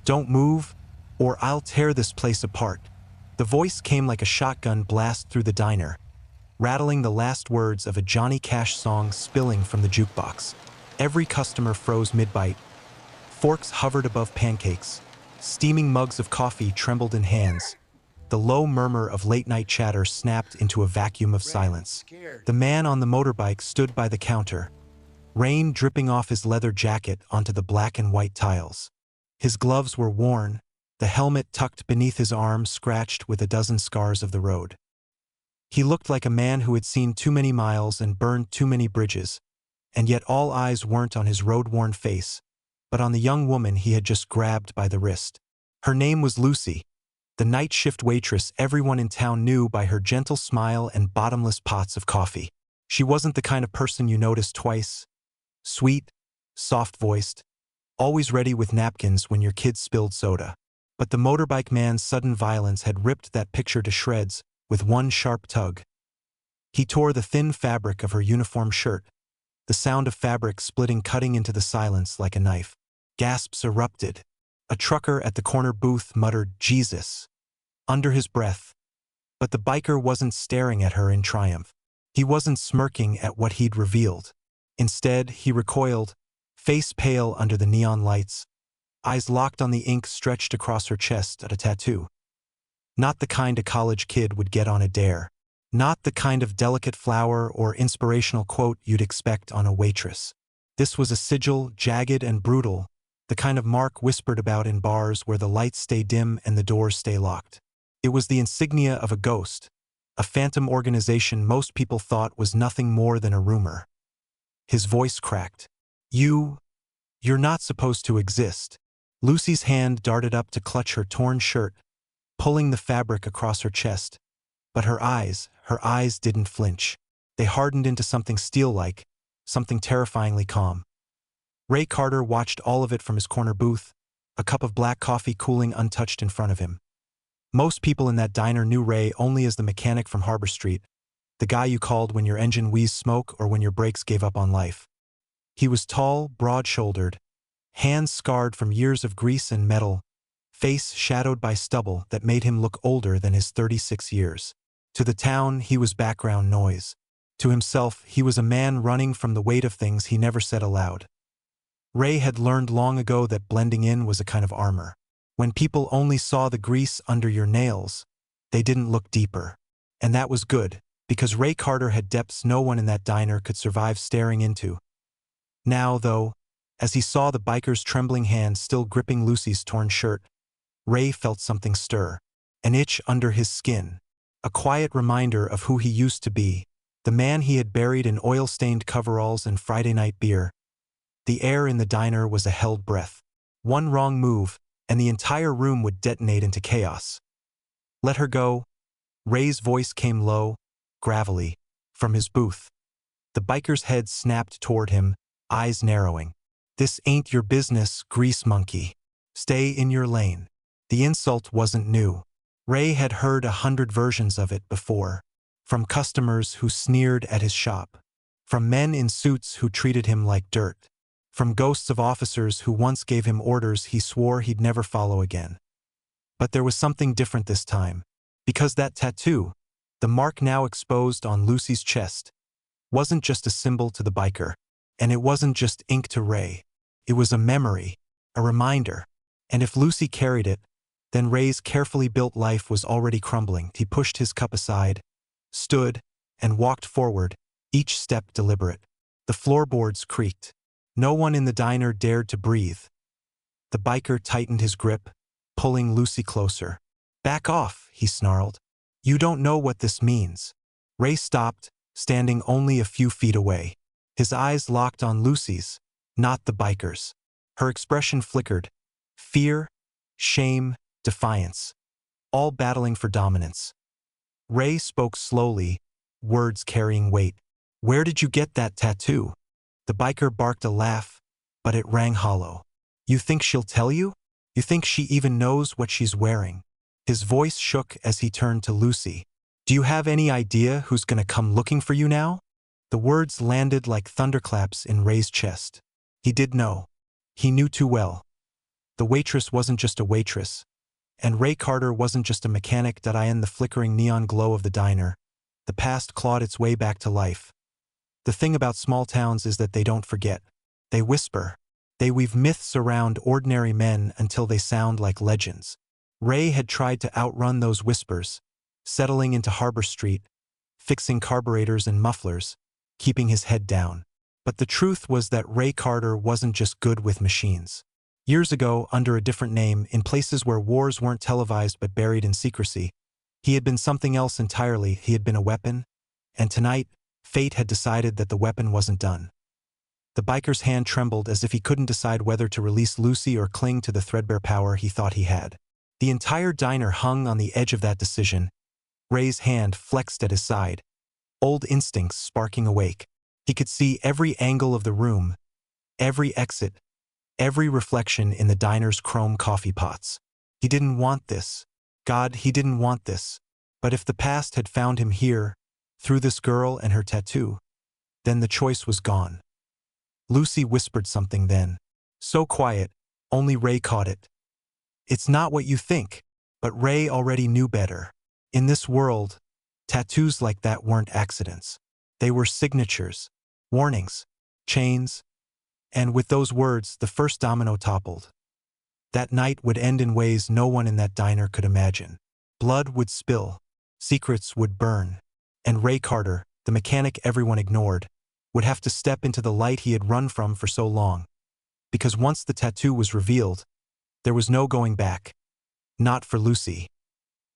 "Don't move, or I'll tear this place apart." The voice came like a shotgun blast through the diner, rattling the last words of a Johnny Cash song spilling from the jukebox. Every customer froze mid-bite. Forks hovered above pancakes. Steaming mugs of coffee trembled in hands. The low murmur of late-night chatter snapped into a vacuum of silence. The man on the motorbike stood by the counter, rain dripping off his leather jacket onto the black and white tiles. His gloves were worn, the helmet tucked beneath his arm scratched with a dozen scars of the road. He looked like a man who had seen too many miles and burned too many bridges, and yet all eyes weren't on his road-worn face, but on the young woman he had just grabbed by the wrist. Her name was Lucy, the night shift waitress everyone in town knew by her gentle smile and bottomless pots of coffee. She wasn't the kind of person you notice twice. Sweet, soft-voiced, always ready with napkins when your kids spilled soda. But the motorbike man's sudden violence had ripped that picture to shreds with one sharp tug. He tore the thin fabric of her uniform shirt, the sound of fabric splitting cutting into the silence like a knife. Gasps erupted. A trucker at the corner booth muttered, "Jesus," under his breath. But the biker wasn't staring at her in triumph. He wasn't smirking at what he'd revealed. Instead, he recoiled, face pale under the neon lights, eyes locked on the ink stretched across her chest at a tattoo. Not the kind a college kid would get on a dare. Not the kind of delicate flower or inspirational quote you'd expect on a Waitress. This was a sigil, jagged and brutal, the kind of mark whispered about in bars where the lights stay dim and the doors stay locked. It was the insignia of a ghost, a phantom organization most people thought was nothing more than a rumor. His voice cracked. You're not supposed to exist." Lucy's hand darted up to clutch her torn shirt, pulling the fabric across her chest. But her eyes didn't flinch. They hardened into something steel-like, something terrifyingly calm. Ray Carter watched all of it from his corner booth, a cup of black coffee cooling untouched in front of him. Most people in that diner knew Ray only as the mechanic from Harbor Street, the guy you called when your engine wheezed smoke or when your brakes gave up on life. He was tall, broad-shouldered, hands scarred from years of grease and metal, face shadowed by stubble that made him look older than his 36 years. To the town, he was background noise. To himself, he was a man running from the weight of things he never said aloud. Ray had learned long ago that blending in was a kind of armor. When people only saw the grease under your nails, they didn't look deeper. And that was good, because Ray Carter had depths no one in that diner could survive staring into. Now, though, as he saw the biker's trembling hand still gripping Lucy's torn shirt, Ray felt something stir, an itch under his skin, a quiet reminder of who he used to be, the man he had buried in oil-stained coveralls and Friday night beer. The air in the diner was a held breath. One wrong move, and the entire room would detonate into chaos. "Let her go." Ray's voice came low, gravelly, from his booth. The biker's head snapped toward him, eyes narrowing. "This ain't your business, grease monkey. Stay in your lane." The insult wasn't new. Ray had heard 100 versions of it before, from customers who sneered at his shop, from men in suits who treated him like dirt, from ghosts of officers who once gave him orders he swore he'd never follow again. But there was something different this time, because that tattoo, the mark now exposed on Lucy's chest, wasn't just a symbol to the biker, and it wasn't just ink to Ray. It was a memory, a reminder, and if Lucy carried it, then Ray's carefully built life was already crumbling. He pushed his cup aside, stood, and walked forward, each step deliberate. The floorboards creaked. No one in the diner dared to breathe. The biker tightened his grip, pulling Lucy closer. "Back off," he snarled. "You don't know what this means." Ray stopped, standing only a few feet away. His eyes locked on Lucy's, not the biker's. Her expression flickered. Fear, shame, defiance, all battling for dominance. Ray spoke slowly, words carrying weight. "Where did you get that tattoo?" The biker barked a laugh, but it rang hollow. "You think she'll tell you? You think she even knows what she's wearing?" His voice shook as he turned to Lucy. "Do you have any idea who's gonna come looking for you now?" The words landed like thunderclaps in Ray's chest. He did know. He knew too well. The waitress wasn't just a waitress, and Ray Carter wasn't just a mechanic. In the flickering neon glow of the diner, the past clawed its way back to life. The thing about small towns is that they don't forget. They whisper. They weave myths around ordinary men until they sound like legends. Ray had tried to outrun those whispers, settling into Harbor Street, fixing carburetors and mufflers, keeping his head down. But the truth was that Ray Carter wasn't just good with machines. Years ago, under a different name, in places where wars weren't televised but buried in secrecy, he had been something else entirely. He had been a weapon, and tonight, fate had decided that the weapon wasn't done. The biker's hand trembled as if he couldn't decide whether to release Lucy or cling to the threadbare power he thought he had. The entire diner hung on the edge of that decision. Ray's hand flexed at his side, old instincts sparking awake. He could see every angle of the room, every exit, every reflection in the diner's chrome coffee pots. He didn't want this. God, he didn't want this. But if the past had found him here, through this girl and her tattoo, then the choice was gone. Lucy whispered something then, so quiet, only Ray caught it. It's not what you think, but Ray already knew better. In this world, tattoos like that weren't accidents. They were signatures, warnings, chains, and with those words, the first domino toppled. That night would end in ways no one in that diner could imagine. Blood would spill, secrets would burn, and Ray Carter, the mechanic everyone ignored, would have to step into the light he had run from for so long. Because once the tattoo was revealed, there was no going back. Not for Lucy.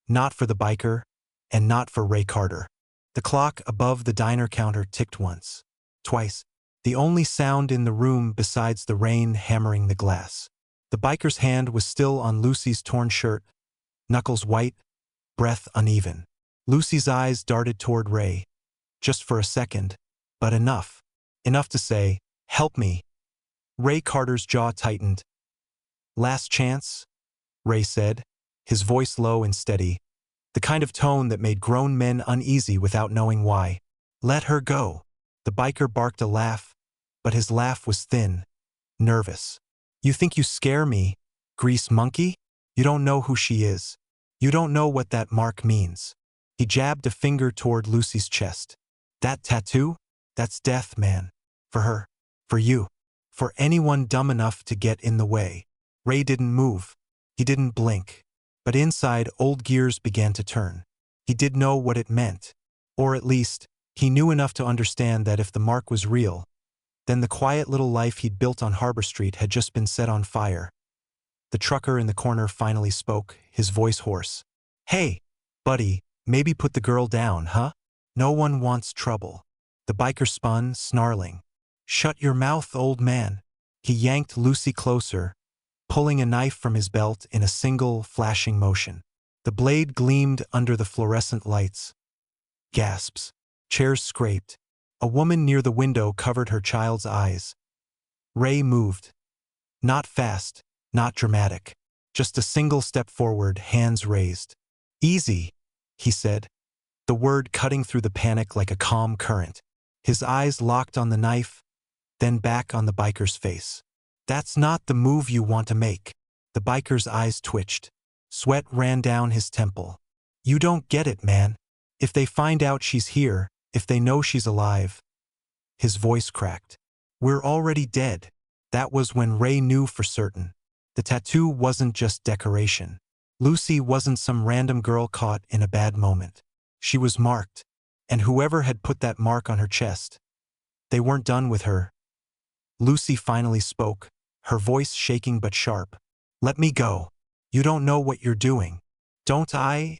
Not for the biker, and not for Ray Carter. The clock above the diner counter ticked once, twice, the only sound in the room besides the rain hammering the glass. The biker's hand was still on Lucy's torn shirt, knuckles white, breath uneven. Lucy's eyes darted toward Ray. Just for a second, but enough. Enough to say, "Help me." Ray Carter's jaw tightened. "Last chance?" Ray said, his voice low and steady, the kind of tone that made grown men uneasy without knowing why. "Let her go." The biker barked a laugh, but his laugh was thin, nervous. "You think you scare me, grease monkey? You don't know who she is. You don't know what that mark means." He jabbed a finger toward Lucy's chest. "That tattoo? That's death, man. For her. For you. For anyone dumb enough to get in the way." Ray didn't move. He didn't blink. But inside, old gears began to turn. He did know what it meant. Or at least, he knew enough to understand that if the mark was real, then the quiet little life he'd built on Harbor Street had just been set on fire. The trucker in the corner finally spoke, his voice hoarse. "Hey, buddy, maybe put the girl down, huh? No one wants trouble." The biker spun, snarling. "Shut your mouth, old man." He yanked Lucy closer, pulling a knife from his belt in a single, flashing motion. The blade gleamed under the fluorescent lights. Gasps. Chairs scraped. A woman near the window covered her child's eyes. Ray moved. Not fast, not dramatic. Just a single step forward, hands raised. "Easy," he said, the word cutting through the panic like a calm current. His eyes locked on the knife, then back on the biker's face. "That's not the move you want to make." The biker's eyes twitched. Sweat ran down his temple. "You don't get it, man. If they find out she's here, if they know she's alive." His voice cracked. "We're already dead." That was when Ray knew for certain. The tattoo wasn't just decoration. Lucy wasn't some random girl caught in a bad moment. She was marked, and whoever had put that mark on her chest, they weren't done with her. Lucy finally spoke, her voice shaking but sharp. "Let me go. You don't know what you're doing." "Don't I?"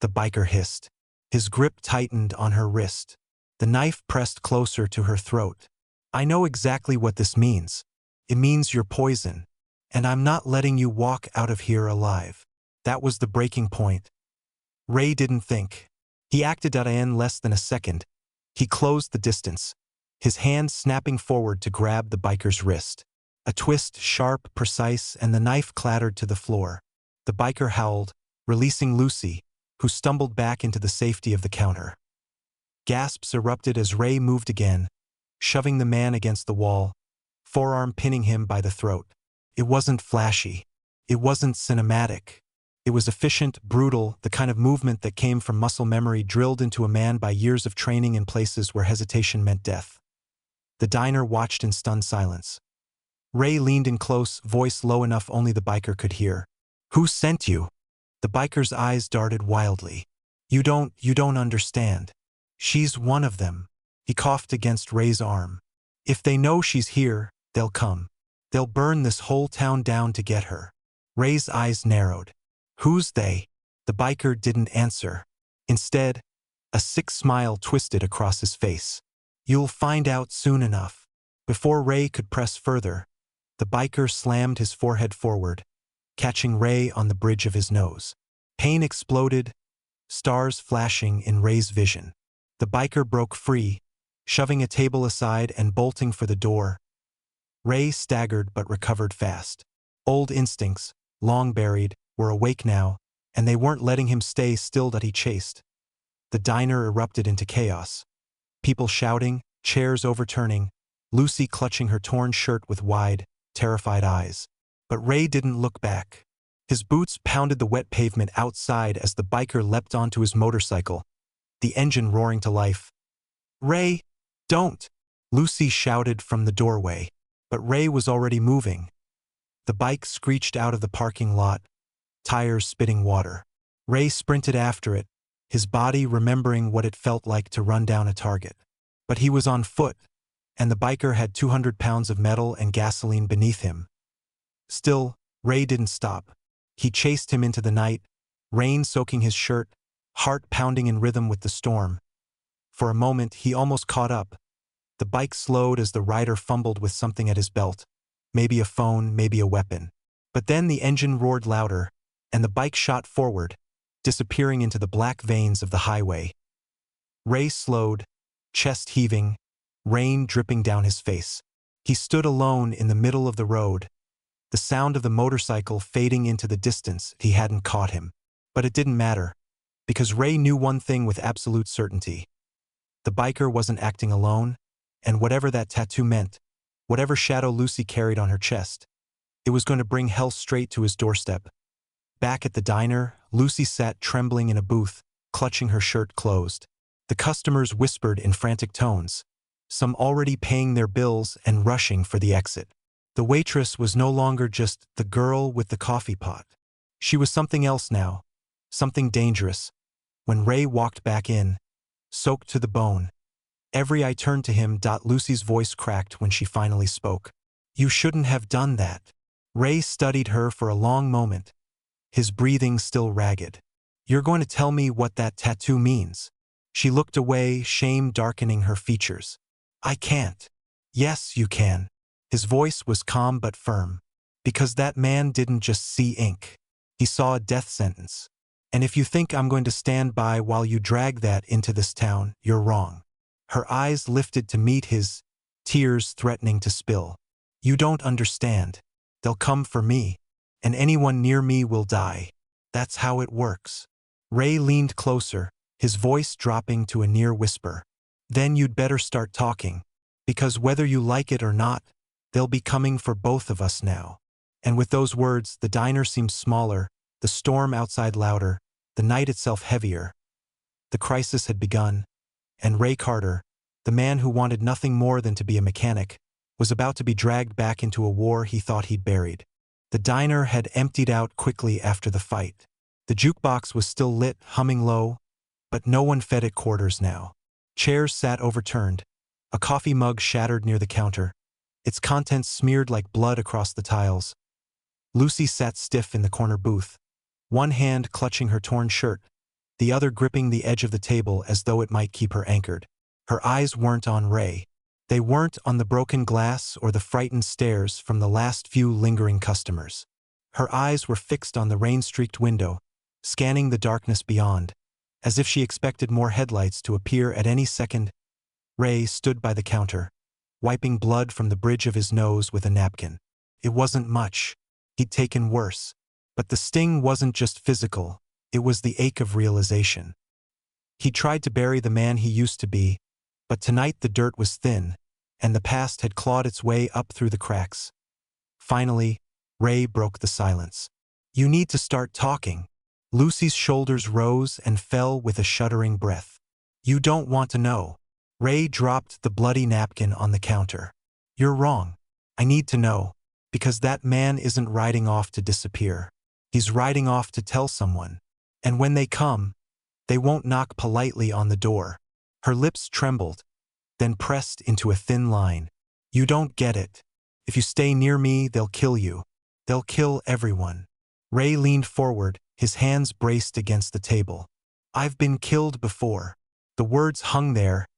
the biker hissed. His grip tightened on her wrist. The knife pressed closer to her throat. "I know exactly what this means. It means you're poison, and I'm not letting you walk out of here alive." That was the breaking point. Ray didn't think. He acted in less than a second. He closed the distance, his hand snapping forward to grab the biker's wrist. A twist, sharp, precise, and the knife clattered to the floor. The biker howled, releasing Lucy, who stumbled back into the safety of the counter. Gasps erupted as Ray moved again, shoving the man against the wall, forearm pinning him by the throat. It wasn't flashy. It wasn't cinematic. It was efficient, brutal, the kind of movement that came from muscle memory drilled into a man by years of training in places where hesitation meant death. The diner watched in stunned silence. Ray leaned in close, voice low enough only the biker could hear. "Who sent you?" The biker's eyes darted wildly. You don't understand. She's one of them." He coughed against Ray's arm. "If they know she's here, they'll come. They'll burn this whole town down to get her." Ray's eyes narrowed. "Who's they?" The biker didn't answer. Instead, a sick smile twisted across his face. "You'll find out soon enough." Before Ray could press further, the biker slammed his forehead forward, catching Ray on the bridge of his nose. Pain exploded, stars flashing in Ray's vision. The biker broke free, shoving a table aside and bolting for the door. Ray staggered but recovered fast. Old instincts, long buried, were awake now, and they weren't letting him stay still that he chased. The diner erupted into chaos. People shouting, chairs overturning, Lucy clutching her torn shirt with wide, terrified eyes. But Ray didn't look back. His boots pounded the wet pavement outside as the biker leapt onto his motorcycle, the engine roaring to life. "Ray, don't!" Lucy shouted from the doorway. But Ray was already moving. The bike screeched out of the parking lot, tires spitting water. Ray sprinted after it, his body remembering what it felt like to run down a target. But he was on foot, and the biker had 200 pounds of metal and gasoline beneath him. Still, Ray didn't stop. He chased him into the night, rain soaking his shirt, heart pounding in rhythm with the storm. For a moment, he almost caught up. The bike slowed as the rider fumbled with something at his belt. Maybe a phone, maybe a weapon. But then the engine roared louder, and the bike shot forward, disappearing into the black veins of the highway. Ray slowed, chest heaving, rain dripping down his face. He stood alone in the middle of the road, the sound of the motorcycle fading into the distance. He hadn't caught him. But it didn't matter, because Ray knew one thing with absolute certainty. The biker wasn't acting alone, and whatever that tattoo meant, whatever shadow Lucy carried on her chest, it was going to bring hell straight to his doorstep. Back at the diner, Lucy sat trembling in a booth, clutching her shirt closed. The customers whispered in frantic tones, some already paying their bills and rushing for the exit. The waitress was no longer just the girl with the coffee pot. She was something else now, something dangerous. When Ray walked back in, soaked to the bone, every eye turned to him. Lucy's voice cracked when she finally spoke. "You shouldn't have done that." Ray studied her for a long moment, his breathing still ragged. "You're going to tell me what that tattoo means?" She looked away, shame darkening her features. "I can't." "Yes, you can." His voice was calm but firm. "Because that man didn't just see ink. He saw a death sentence. And if you think I'm going to stand by while you drag that into this town, you're wrong." Her eyes lifted to meet his, tears threatening to spill. "You don't understand. They'll come for me, and anyone near me will die. That's how it works." Ray leaned closer, his voice dropping to a near whisper. "Then you'd better start talking, because whether you like it or not, they'll be coming for both of us now." And with those words, the diner seemed smaller, the storm outside louder, the night itself heavier. The crisis had begun, and Ray Carter, the man who wanted nothing more than to be a mechanic, was about to be dragged back into a war he thought he'd buried. The diner had emptied out quickly after the fight. The jukebox was still lit, humming low, but no one fed at quarters now. Chairs sat overturned, a coffee mug shattered near the counter, its contents smeared like blood across the tiles. Lucy sat stiff in the corner booth, one hand clutching her torn shirt, the other gripping the edge of the table as though it might keep her anchored. Her eyes weren't on Ray. They weren't on the broken glass or the frightened stares from the last few lingering customers. Her eyes were fixed on the rain-streaked window, scanning the darkness beyond, as if she expected more headlights to appear at any second. Ray stood by the counter, wiping blood from the bridge of his nose with a napkin. It wasn't much. He'd taken worse. But the sting wasn't just physical, it was the ache of realization. He tried to bury the man he used to be, but tonight the dirt was thin, and the past had clawed its way up through the cracks. Finally, Ray broke the silence. You need to start talking. Lucy's shoulders rose and fell with a shuddering breath. You don't want to know. Ray dropped the bloody napkin on the counter. You're wrong. I need to know. Because that man isn't riding off to disappear. He's riding off to tell someone. And when they come, they won't knock politely on the door. Her lips trembled, then pressed into a thin line. You don't get it. If you stay near me, they'll kill you. They'll kill everyone. Ray leaned forward, his hands braced against the table. I've been killed before. The words hung there,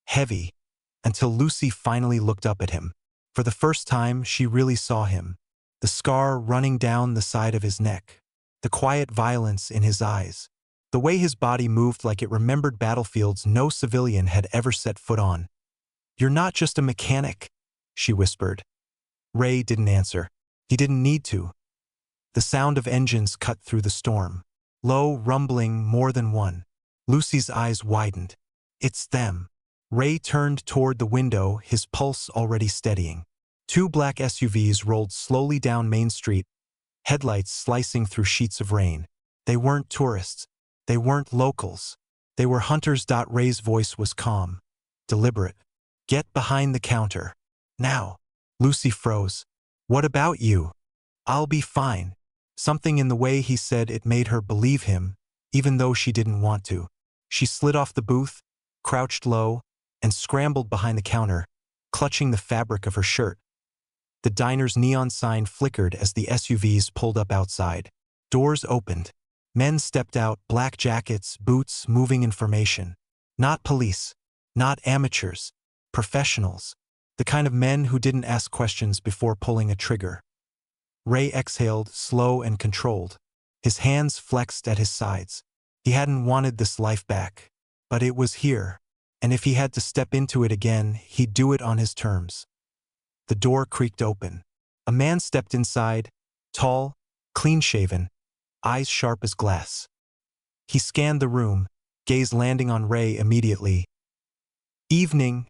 heavy, until Lucy finally looked up at him. For the first time, she really saw him. The scar running down the side of his neck. The quiet violence in his eyes. The way his body moved like it remembered battlefields no civilian had ever set foot on. You're not just a mechanic, she whispered. Ray didn't answer. He didn't need to. The sound of engines cut through the storm. Low, rumbling, more than one. Lucy's eyes widened. It's them. Ray turned toward the window, his pulse already steadying. Two black SUVs rolled slowly down Main Street, headlights slicing through sheets of rain. They weren't tourists. They weren't locals. They were hunters. Ray's voice was calm, deliberate. Get behind the counter. Now. Lucy froze. What about you? I'll be fine. Something in the way he said it made her believe him, even though she didn't want to. She slid off the booth, crouched low, and scrambled behind the counter, clutching the fabric of her shirt. The diner's neon sign flickered as the SUVs pulled up outside. Doors opened. Men stepped out, black jackets, boots, moving in formation. Not police. Not amateurs. Professionals. The kind of men who didn't ask questions before pulling a trigger. Ray exhaled, slow and controlled. His hands flexed at his sides. He hadn't wanted this life back. But it was here. And if he had to step into it again, he'd do it on his terms. The door creaked open. A man stepped inside, tall, clean-shaven, eyes sharp as glass. He scanned the room, gaze landing on Ray immediately. Evening,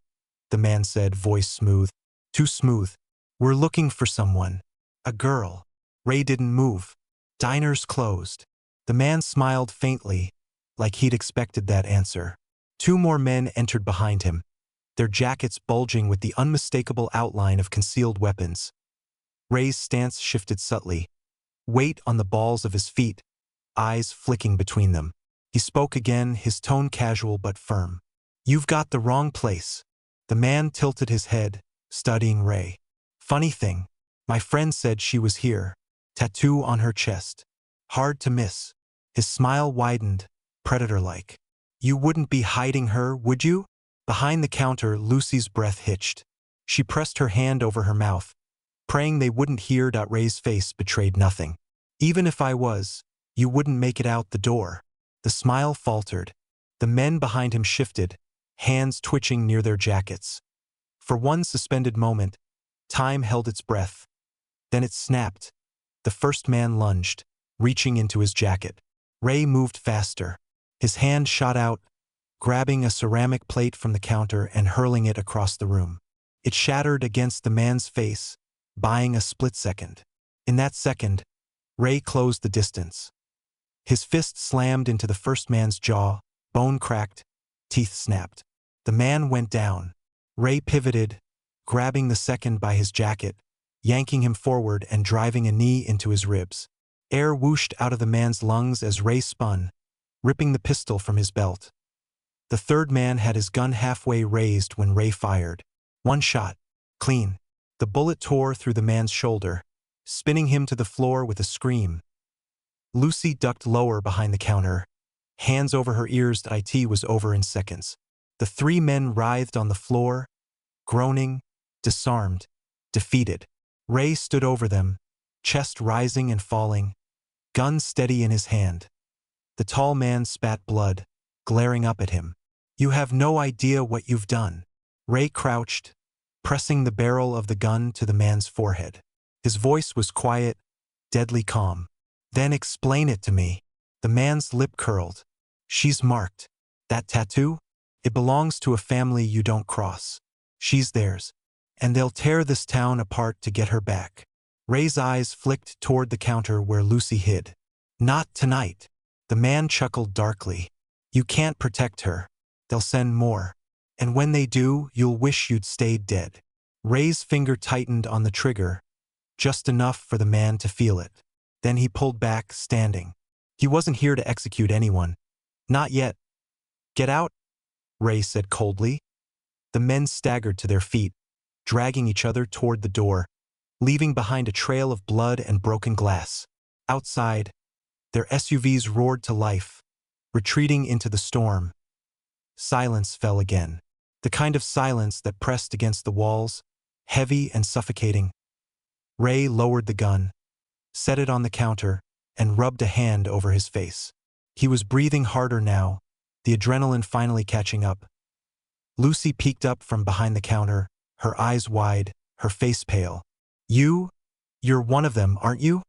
the man said, voice smooth. Too smooth. We're looking for someone. A girl. Ray didn't move. Diners closed. The man smiled faintly, like he'd expected that answer. Two more men entered behind him, their jackets bulging with the unmistakable outline of concealed weapons. Ray's stance shifted subtly, weight on the balls of his feet, eyes flicking between them. He spoke again, his tone casual but firm. You've got the wrong place. The man tilted his head, studying Ray. Funny thing, my friend said she was here, tattoo on her chest. Hard to miss. His smile widened, predator-like. You wouldn't be hiding her, would you? Behind the counter, Lucy's breath hitched. She pressed her hand over her mouth, praying they wouldn't hear. Ray's face betrayed nothing. Even if I was, you wouldn't make it out the door. The smile faltered. The men behind him shifted, hands twitching near their jackets. For one suspended moment, time held its breath. Then it snapped. The first man lunged, reaching into his jacket. Ray moved faster. His hand shot out, grabbing a ceramic plate from the counter and hurling it across the room. It shattered against the man's face, buying a split second. In that second, Ray closed the distance. His fist slammed into the first man's jaw, bone cracked, teeth snapped. The man went down. Ray pivoted, grabbing the second by his jacket, yanking him forward and driving a knee into his ribs. Air whooshed out of the man's lungs as Ray spun, ripping the pistol from his belt. The third man had his gun halfway raised when Ray fired. One shot. Clean. The bullet tore through the man's shoulder, spinning him to the floor with a scream. Lucy ducked lower behind the counter, hands over her ears. It was over in seconds. The three men writhed on the floor, groaning, disarmed, defeated. Ray stood over them, chest rising and falling, gun steady in his hand. The tall man spat blood, glaring up at him. You have no idea what you've done. Ray crouched, pressing the barrel of the gun to the man's forehead. His voice was quiet, deadly calm. Then explain it to me. The man's lip curled. She's marked. That tattoo? It belongs to a family you don't cross. She's theirs. And they'll tear this town apart to get her back. Ray's eyes flicked toward the counter where Lucy hid. Not tonight. The man chuckled darkly. You can't protect her. They'll send more. And when they do, you'll wish you'd stayed dead. Ray's finger tightened on the trigger, just enough for the man to feel it. Then he pulled back, standing. He wasn't here to execute anyone. Not yet. Get out, Ray said coldly. The men staggered to their feet, dragging each other toward the door, leaving behind a trail of blood and broken glass. Outside, their SUVs roared to life, retreating into the storm. Silence fell again, the kind of silence that pressed against the walls, heavy and suffocating. Ray lowered the gun, set it on the counter, and rubbed a hand over his face. He was breathing harder now, the adrenaline finally catching up. Lucy peeked up from behind the counter, her eyes wide, her face pale. You're one of them, aren't you?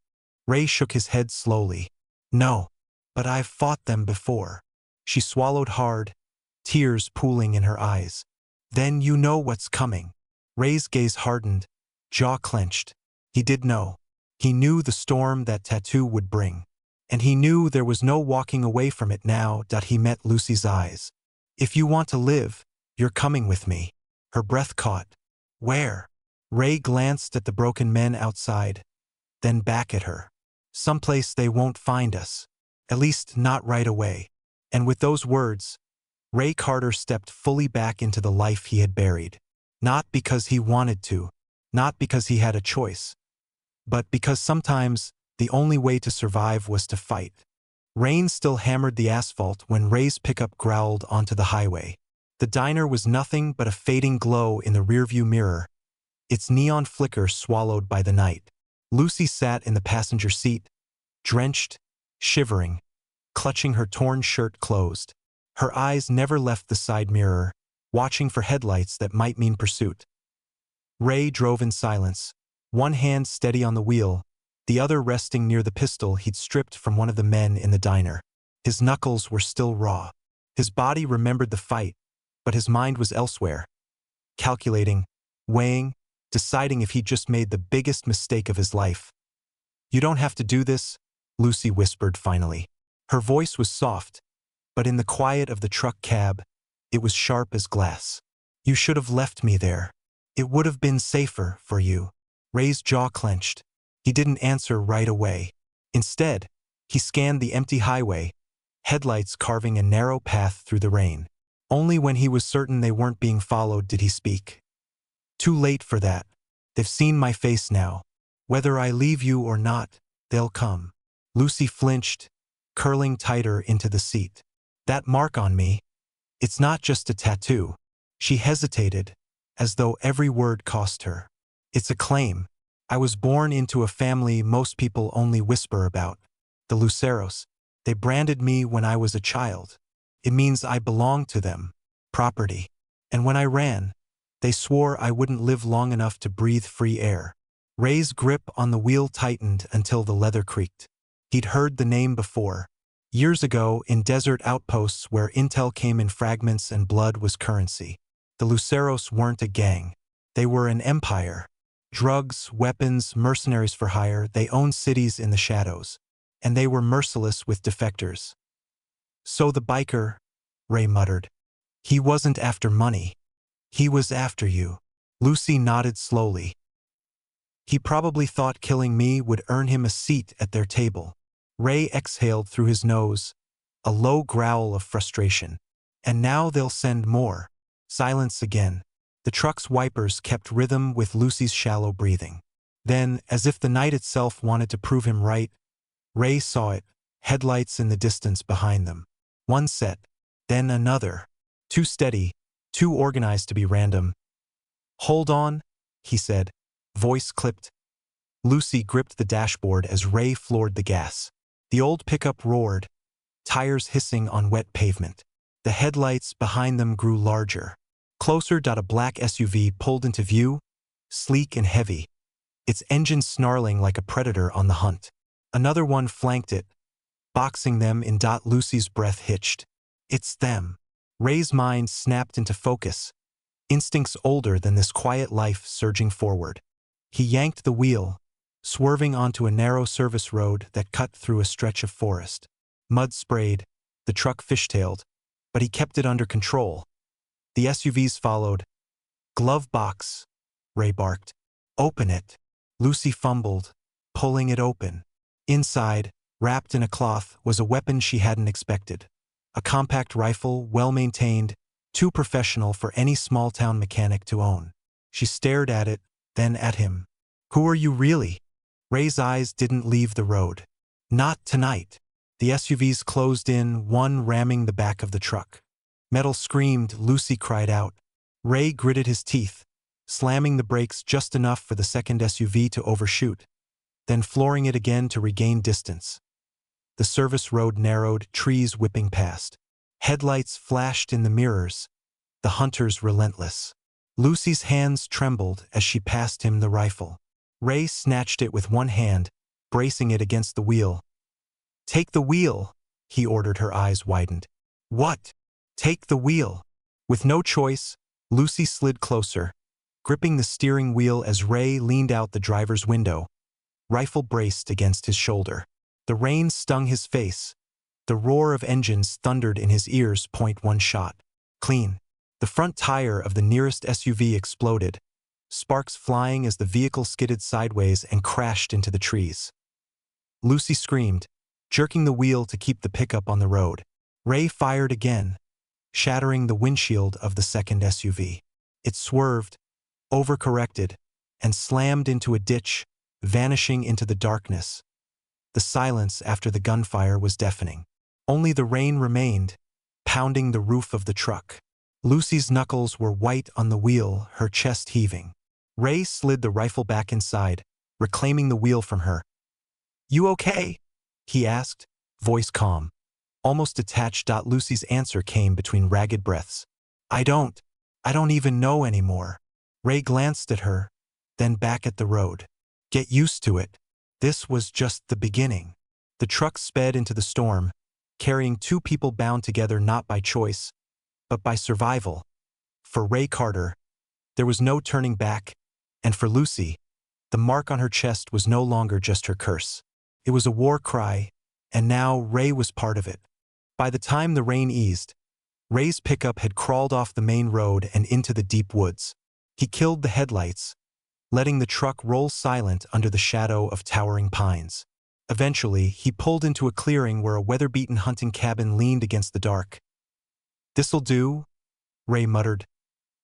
Ray shook his head slowly. No, but I've fought them before. She swallowed hard, tears pooling in her eyes. Then you know what's coming. Ray's gaze hardened, jaw clenched. He did know. He knew the storm that tattoo would bring. And he knew there was no walking away from it now that he met Lucy's eyes. If you want to live, you're coming with me. Her breath caught. Where? Ray glanced at the broken men outside, then back at her. Someplace they won't find us. At least not right away. And with those words, Ray Carter stepped fully back into the life he had buried. Not because he wanted to, not because he had a choice, but because sometimes the only way to survive was to fight. Rain still hammered the asphalt when Ray's pickup growled onto the highway. The diner was nothing but a fading glow in the rearview mirror, its neon flicker swallowed by the night. Lucy sat in the passenger seat, drenched, shivering, clutching her torn shirt closed. Her eyes never left the side mirror, watching for headlights that might mean pursuit. Ray drove in silence, one hand steady on the wheel, the other resting near the pistol he'd stripped from one of the men in the diner. His knuckles were still raw. His body remembered the fight, but his mind was elsewhere. Calculating, weighing, deciding if he'd just made the biggest mistake of his life. You don't have to do this, Lucy whispered finally. Her voice was soft, but in the quiet of the truck cab, it was sharp as glass. You should have left me there. It would have been safer for you. Ray's jaw clenched. He didn't answer right away. Instead, he scanned the empty highway, headlights carving a narrow path through the rain. Only when he was certain they weren't being followed did he speak. Too late for that. They've seen my face now. Whether I leave you or not, they'll come. Lucy flinched, curling tighter into the seat. That mark on me, it's not just a tattoo. She hesitated, as though every word cost her. It's a claim. I was born into a family most people only whisper about. The Luceros. They branded me when I was a child. It means I belong to them. Property. And when I ran, they swore I wouldn't live long enough to breathe free air. Ray's grip on the wheel tightened until the leather creaked. He'd heard the name before. Years ago, in desert outposts where intel came in fragments and blood was currency. The Luceros weren't a gang. They were an empire. Drugs, weapons, mercenaries for hire, they owned cities in the shadows. And they were merciless with defectors. So the biker, Ray muttered. He wasn't after money. He was after you. Lucy nodded slowly. He probably thought killing me would earn him a seat at their table. Ray exhaled through his nose, a low growl of frustration. And now they'll send more. Silence again. The truck's wipers kept rhythm with Lucy's shallow breathing. Then, as if the night itself wanted to prove him right, Ray saw it, headlights in the distance behind them. One set, then another. Too steady, too organized to be random. Hold on, he said, voice clipped. Lucy gripped the dashboard as Ray floored the gas. The old pickup roared, tires hissing on wet pavement. The headlights behind them grew larger. Closer, a black SUV pulled into view, sleek and heavy, its engine snarling like a predator on the hunt. Another one flanked it, boxing them in. Lucy's breath hitched. It's them. Ray's mind snapped into focus, instincts older than this quiet life surging forward. He yanked the wheel, swerving onto a narrow service road that cut through a stretch of forest. Mud sprayed, the truck fishtailed, but he kept it under control. The SUVs followed. "Glove box," Ray barked. "Open it." Lucy fumbled, pulling it open. Inside, wrapped in a cloth, was a weapon she hadn't expected. A compact rifle, well-maintained, too professional for any small-town mechanic to own. She stared at it, then at him. "Who are you really?" Ray's eyes didn't leave the road. "Not tonight." The SUVs closed in, one ramming the back of the truck. Metal screamed, Lucy cried out. Ray gritted his teeth, slamming the brakes just enough for the second SUV to overshoot, then flooring it again to regain distance. The service road narrowed, trees whipping past. Headlights flashed in the mirrors, the hunters relentless. Lucy's hands trembled as she passed him the rifle. Ray snatched it with one hand, bracing it against the wheel. "Take the wheel," he ordered. Her eyes widened. "What?" "Take the wheel." With no choice, Lucy slid closer, gripping the steering wheel as Ray leaned out the driver's window, rifle braced against his shoulder. The rain stung his face. The roar of engines thundered in his ears. One shot. Clean. The front tire of the nearest SUV exploded, sparks flying as the vehicle skidded sideways and crashed into the trees. Lucy screamed, jerking the wheel to keep the pickup on the road. Ray fired again, shattering the windshield of the second SUV. It swerved, overcorrected, and slammed into a ditch, vanishing into the darkness. The silence after the gunfire was deafening. Only the rain remained, pounding the roof of the truck. Lucy's knuckles were white on the wheel, her chest heaving. Ray slid the rifle back inside, reclaiming the wheel from her. "You okay?" he asked, voice calm, almost detached. Lucy's answer came between ragged breaths. I don't even know anymore." Ray glanced at her, then back at the road. "Get used to it. This was just the beginning." The truck sped into the storm, carrying two people bound together not by choice, but by survival. For Ray Carter, there was no turning back, and for Lucy, the mark on her chest was no longer just her curse. It was a war cry, and now Ray was part of it. By the time the rain eased, Ray's pickup had crawled off the main road and into the deep woods. He killed the headlights, letting the truck roll silent under the shadow of towering pines. Eventually, he pulled into a clearing where a weather-beaten hunting cabin leaned against the dark. "This'll do," Ray muttered.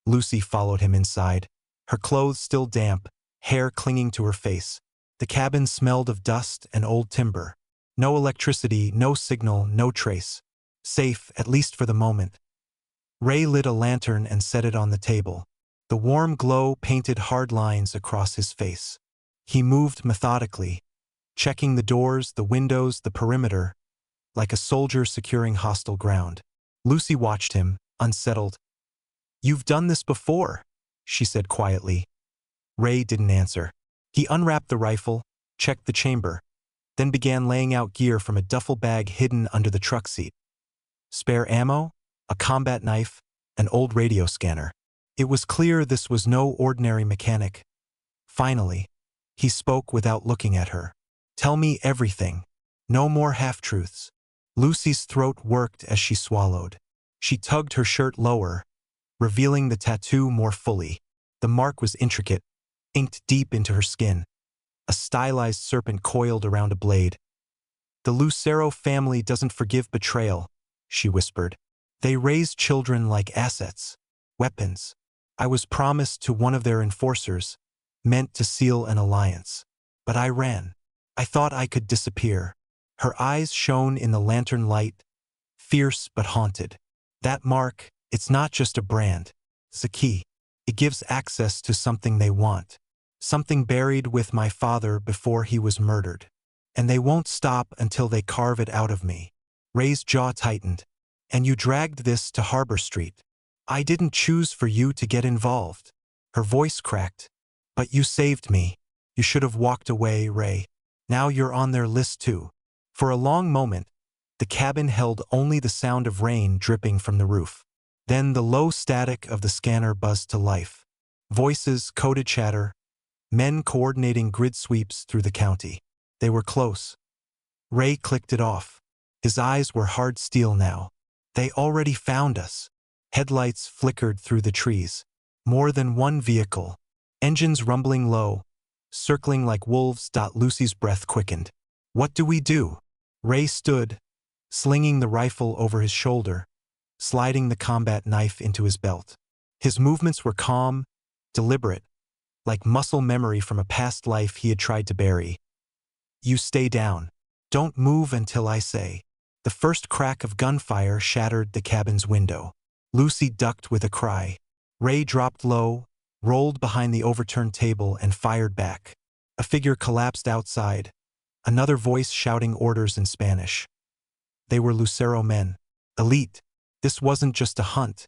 Lucy followed him inside, her clothes still damp, hair clinging to her face. The cabin smelled of dust and old timber. No electricity, no signal, no trace. Safe, at least for the moment. Ray lit a lantern and set it on the table. The warm glow painted hard lines across his face. He moved methodically, checking the doors, the windows, the perimeter, like a soldier securing hostile ground. Lucy watched him, unsettled. "You've done this before," she said quietly. Ray didn't answer. He unwrapped the rifle, checked the chamber, then began laying out gear from a duffel bag hidden under the truck seat. Spare ammo, a combat knife, an old radio scanner. It was clear this was no ordinary mechanic. Finally, he spoke without looking at her. "Tell me everything. No more half-truths." Lucy's throat worked as she swallowed. She tugged her shirt lower, revealing the tattoo more fully. The mark was intricate, inked deep into her skin. A stylized serpent coiled around a blade. "The Lucero family doesn't forgive betrayal," she whispered. "They raise children like assets, weapons. I was promised to one of their enforcers, meant to seal an alliance. But I ran. I thought I could disappear." Her eyes shone in the lantern light, fierce but haunted. "That mark, it's not just a brand. It's a key. It gives access to something they want. Something buried with my father before he was murdered. And they won't stop until they carve it out of me." Ray's jaw tightened. "And you dragged this to Harbor Street. I didn't choose for you to get involved." Her voice cracked. "But you saved me. You should have walked away, Ray. Now you're on their list too." For a long moment, the cabin held only the sound of rain dripping from the roof. Then the low static of the scanner buzzed to life. Voices, coded chatter, men coordinating grid sweeps through the county. They were close. Ray clicked it off. His eyes were hard steel now. They already found us. Headlights flickered through the trees. More than one vehicle. Engines rumbling low, circling like wolves. Lucy's breath quickened. What do we do? Ray stood, slinging the rifle over his shoulder, sliding the combat knife into his belt. His movements were calm, deliberate, like muscle memory from a past life he had tried to bury. You stay down. Don't move until I say. The first crack of gunfire shattered the cabin's window. Lucy ducked with a cry. Ray dropped low, rolled behind the overturned table, and fired back. A figure collapsed outside, another voice shouting orders in Spanish. They were Lucero men. Elite. This wasn't just a hunt.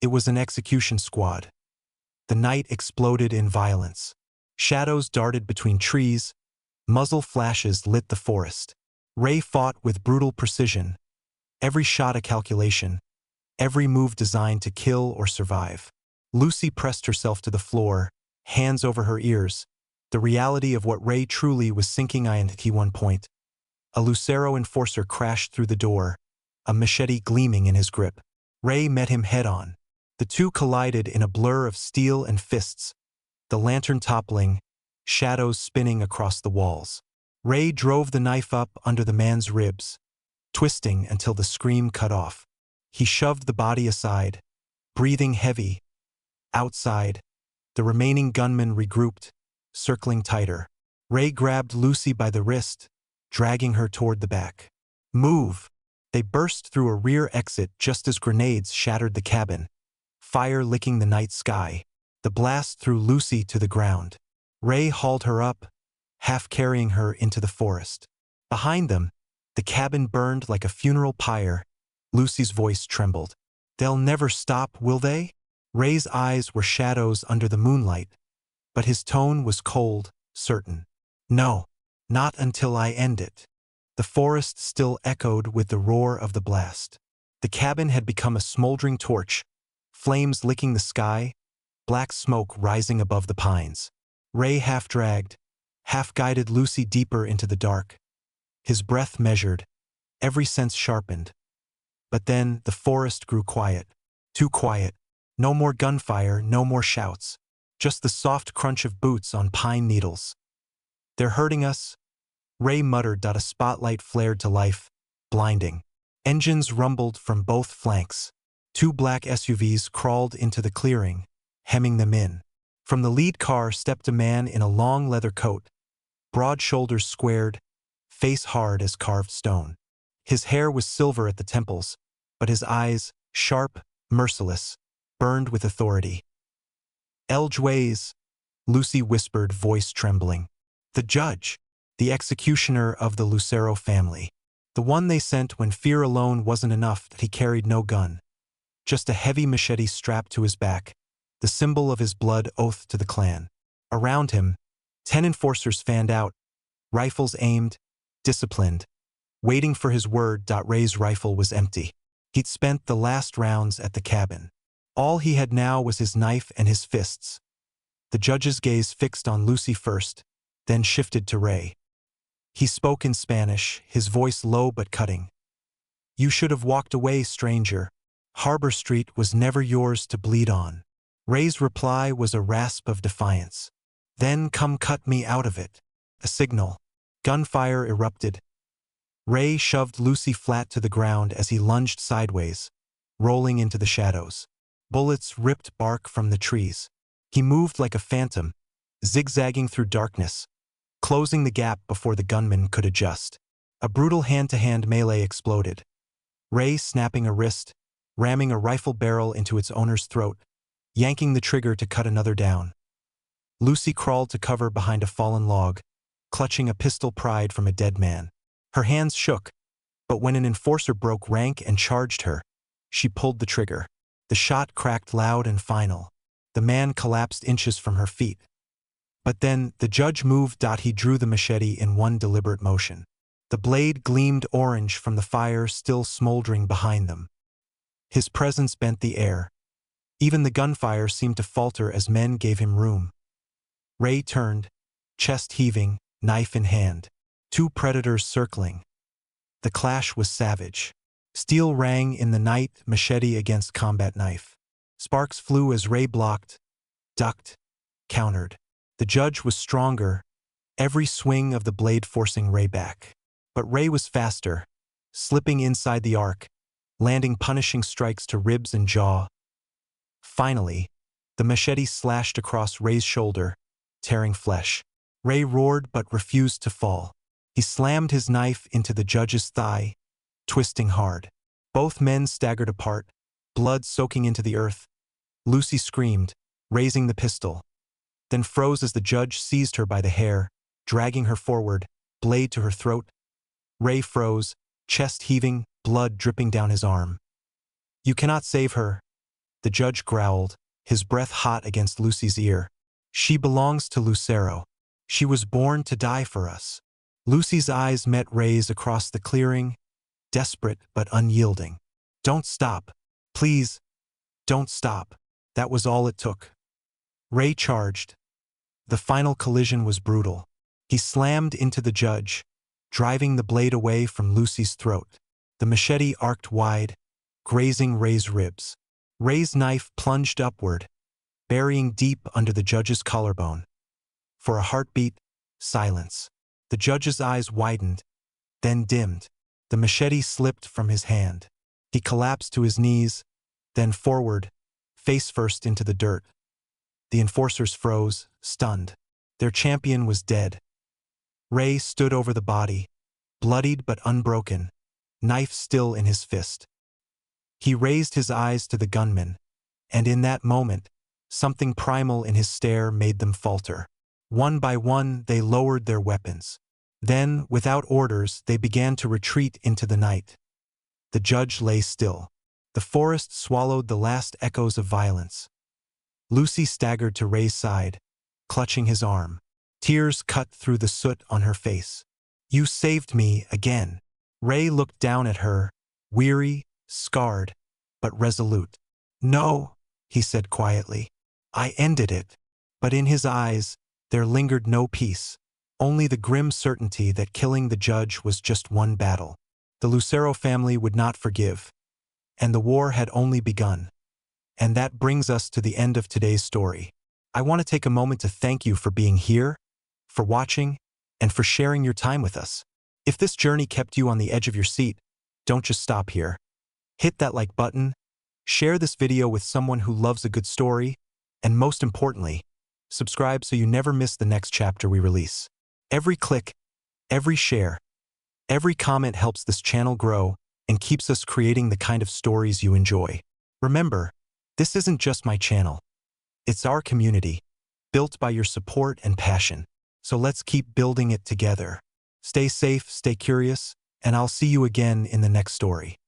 It was an execution squad. The night exploded in violence. Shadows darted between trees. Muzzle flashes lit the forest. Ray fought with brutal precision. Every shot a calculation. Every move designed to kill or survive. Lucy pressed herself to the floor, hands over her ears. The reality of what Ray truly was sinking in at one point. A Lucero enforcer crashed through the door, a machete gleaming in his grip. Ray met him head-on. The two collided in a blur of steel and fists, the lantern toppling, shadows spinning across the walls. Ray drove the knife up under the man's ribs, twisting until the scream cut off. He shoved the body aside, breathing heavy. Outside, the remaining gunmen regrouped, circling tighter. Ray grabbed Lucy by the wrist, dragging her toward the back. Move! They burst through a rear exit just as grenades shattered the cabin, fire licking the night sky. The blast threw Lucy to the ground. Ray hauled her up, half carrying her into the forest. Behind them, the cabin burned like a funeral pyre. Lucy's voice trembled. They'll never stop, will they? Ray's eyes were shadows under the moonlight, but his tone was cold, certain. No, not until I end it. The forest still echoed with the roar of the blast. The cabin had become a smoldering torch, flames licking the sky, black smoke rising above the pines. Ray half-dragged, half-guided Lucy deeper into the dark. His breath measured, every sense sharpened. But then the forest grew quiet. Too quiet. No more gunfire, no more shouts. Just the soft crunch of boots on pine needles. They're hurting us, Ray muttered. A spotlight flared to life, blinding. Engines rumbled from both flanks. Two black SUVs crawled into the clearing, hemming them in. From the lead car stepped a man in a long leather coat, broad shoulders squared, face hard as carved stone. His hair was silver at the temples, but his eyes, sharp, merciless, burned with authority. El Juez, Lucy whispered, voice trembling. The judge, the executioner of the Lucero family. The one they sent when fear alone wasn't enough. That he carried no gun. Just a heavy machete strapped to his back, the symbol of his blood oath to the clan. Around him, 10 enforcers fanned out, rifles aimed, disciplined, waiting for his word. Ray's rifle was empty. He'd spent the last rounds at the cabin. All he had now was his knife and his fists. The judge's gaze fixed on Lucy first, then shifted to Ray. He spoke in Spanish, his voice low but cutting. You should have walked away, stranger. Harbor Street was never yours to bleed on. Ray's reply was a rasp of defiance. Then come cut me out of it. A signal. Gunfire erupted. Ray shoved Lucy flat to the ground as he lunged sideways, rolling into the shadows. Bullets ripped bark from the trees. He moved like a phantom, zigzagging through darkness, closing the gap before the gunman could adjust. A brutal hand-to-hand melee exploded. Ray snapping a wrist, ramming a rifle barrel into its owner's throat, yanking the trigger to cut another down. Lucy crawled to cover behind a fallen log, clutching a pistol pried from a dead man. Her hands shook, but when an enforcer broke rank and charged her, she pulled the trigger. The shot cracked loud and final. The man collapsed inches from her feet. But then the judge moved. He drew the machete in one deliberate motion. The blade gleamed orange from the fire still smoldering behind them. His presence bent the air. Even the gunfire seemed to falter as men gave him room. Ray turned, chest heaving, knife in hand. Two predators circling. The clash was savage. Steel rang in the night, machete against combat knife. Sparks flew as Ray blocked, ducked, countered. The judge was stronger, every swing of the blade forcing Ray back. But Ray was faster, slipping inside the arc, landing punishing strikes to ribs and jaw. Finally, the machete slashed across Ray's shoulder, tearing flesh. Ray roared but refused to fall. He slammed his knife into the judge's thigh, twisting hard. Both men staggered apart, blood soaking into the earth. Lucy screamed, raising the pistol, then froze as the judge seized her by the hair, dragging her forward, blade to her throat. Ray froze, chest heaving, blood dripping down his arm. "You cannot save her," the judge growled, his breath hot against Lucy's ear. "She belongs to Lucero. She was born to die for us." Lucy's eyes met Ray's across the clearing, desperate but unyielding. "Don't stop. Please, don't stop." That was all it took. Ray charged. The final collision was brutal. He slammed into the judge, driving the blade away from Lucy's throat. The machete arced wide, grazing Ray's ribs. Ray's knife plunged upward, burying deep under the judge's collarbone. For a heartbeat, silence. The judge's eyes widened, then dimmed. The machete slipped from his hand. He collapsed to his knees, then forward, face first into the dirt. The enforcers froze, stunned. Their champion was dead. Ray stood over the body, bloodied but unbroken, knife still in his fist. He raised his eyes to the gunman, and in that moment, something primal in his stare made them falter. One by one, they lowered their weapons. Then, without orders, they began to retreat into the night. The judge lay still. The forest swallowed the last echoes of violence. Lucy staggered to Ray's side, clutching his arm. Tears cut through the soot on her face. "You saved me again." Ray looked down at her, weary, scarred, but resolute. "No," he said quietly. "I ended it." But in his eyes, there lingered no peace. Only the grim certainty that killing the judge was just one battle. The Lucero family would not forgive, and the war had only begun. And that brings us to the end of today's story. I want to take a moment to thank you for being here, for watching, and for sharing your time with us. If this journey kept you on the edge of your seat, don't just stop here. Hit that like button, share this video with someone who loves a good story, and most importantly, subscribe so you never miss the next chapter we release. Every click, every share, every comment helps this channel grow and keeps us creating the kind of stories you enjoy. Remember, this isn't just my channel. It's our community, built by your support and passion. So let's keep building it together. Stay safe, stay curious, and I'll see you again in the next story.